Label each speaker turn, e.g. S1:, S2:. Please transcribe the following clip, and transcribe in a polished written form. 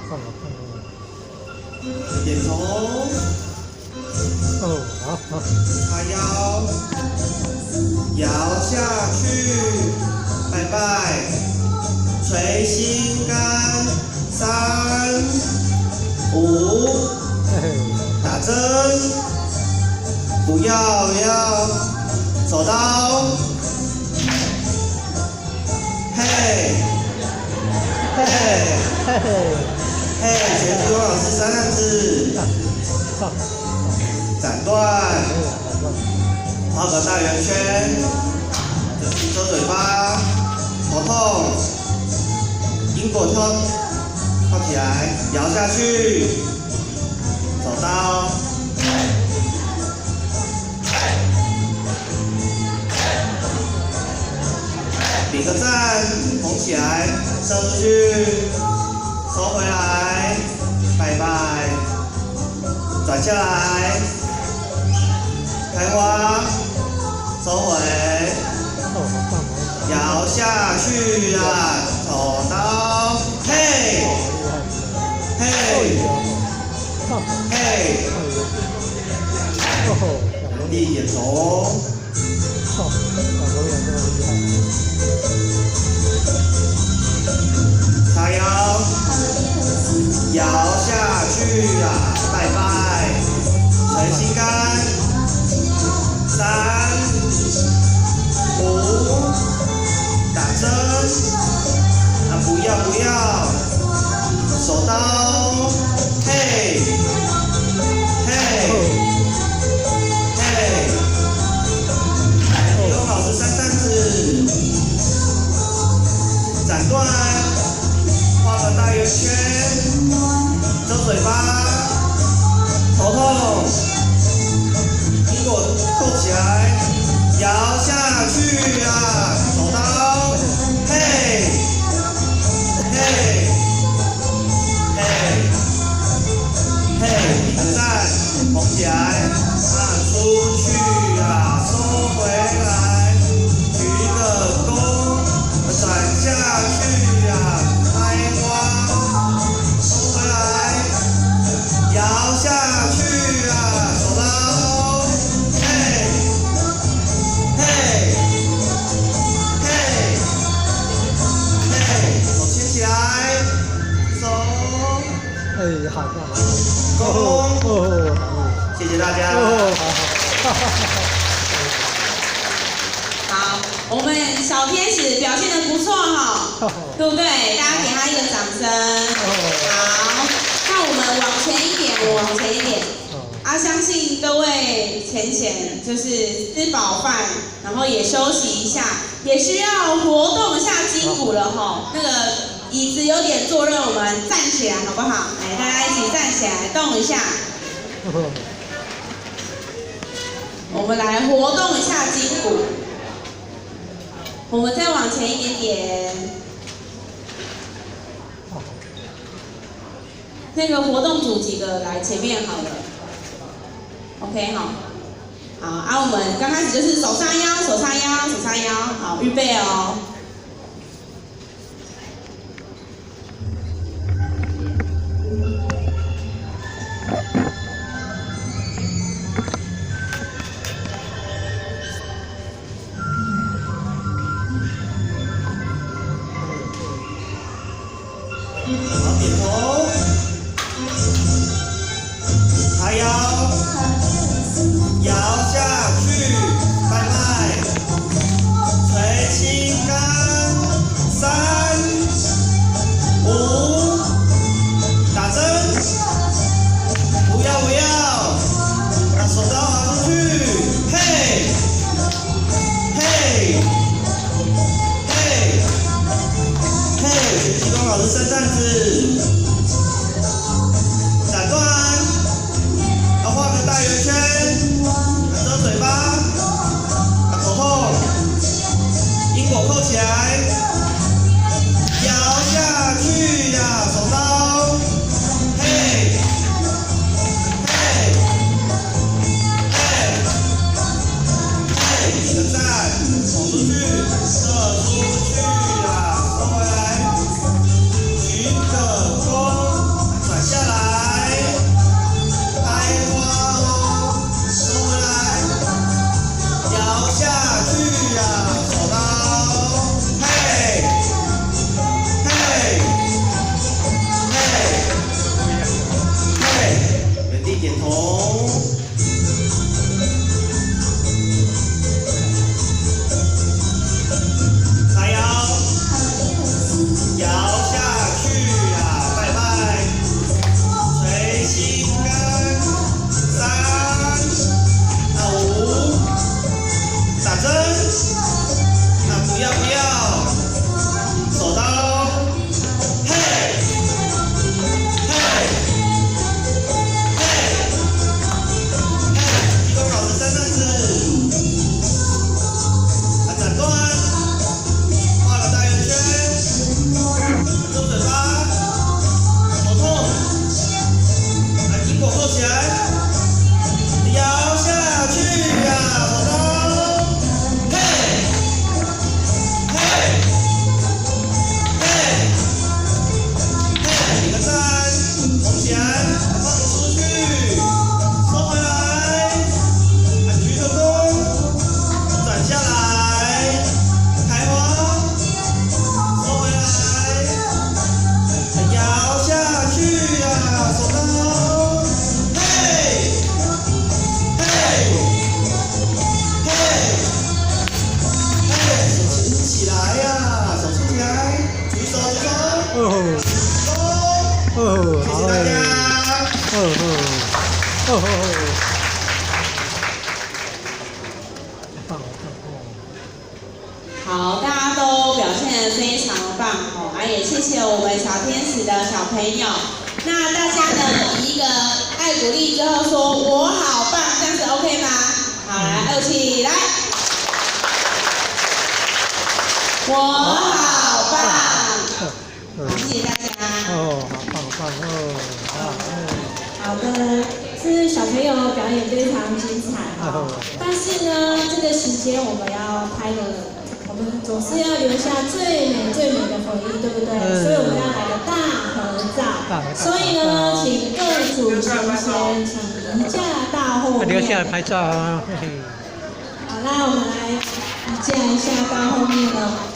S1: 好看。
S2: 点头。
S1: 好。
S2: 叉腰，摇下去，拜拜，捶心肝，3、5，打针，不要手刀，嘿，全体老师3样字，斩断，画个大圆圈，遮嘴巴，头痛，因果跳起来，摇下去，手刀，比个赞，捧起来，射出去，收回来，拜拜，转下来，开花，收回，摇下去啊，手刀，嘿，原地点头。叉腰，摇下去啊，拜拜，捶心肝，3、5，打针，不要，手刀，嘿，理工老师3站子，斩断。画个大圆圈，遮嘴巴，头痛，苹果扣起来，摇下去啊，手刀，嘿，比个赞，捧起来，出去啊，收回来，鞠个躬，转下去啊。摇下去啊，手刀，手牵起来，手，
S1: 好。
S2: 躬，谢谢大家。
S3: 好，我们小天使表现得不错哈，对不对？大家给他一个掌声。好，那我们往前一点。相信各位浅就是吃饱饭，然后也休息一下，也需要活动一下筋骨了哈。那个椅子有点坐热，我们站起来好不好？来，大家一起站起来，动一下。我们来活动一下筋骨。我们再往前一点点。那个活动组几个来前面好了。OK 好，我们刚开始就是手叉腰，好，预备哦。
S1: 棒哦！
S3: 好，大家都表现得非常棒哦，也谢谢我们小天使的小朋友。那大家呢，以一个爱鼓励之后说“我好棒”，这样子 OK 吗？好，来，起来，我好棒。好，谢谢大家。
S1: 哦，好棒哦！
S4: 好的，是小朋友表演非常精彩哦。但是呢，这个时间我们要拍的，我们总是要留下最美最美的回忆，对不对？所以我们要来个大合照。所以呢，请各组先请移驾到后面。
S1: 留下来拍照啊！
S4: 好，那我们来移驾一下到后面了。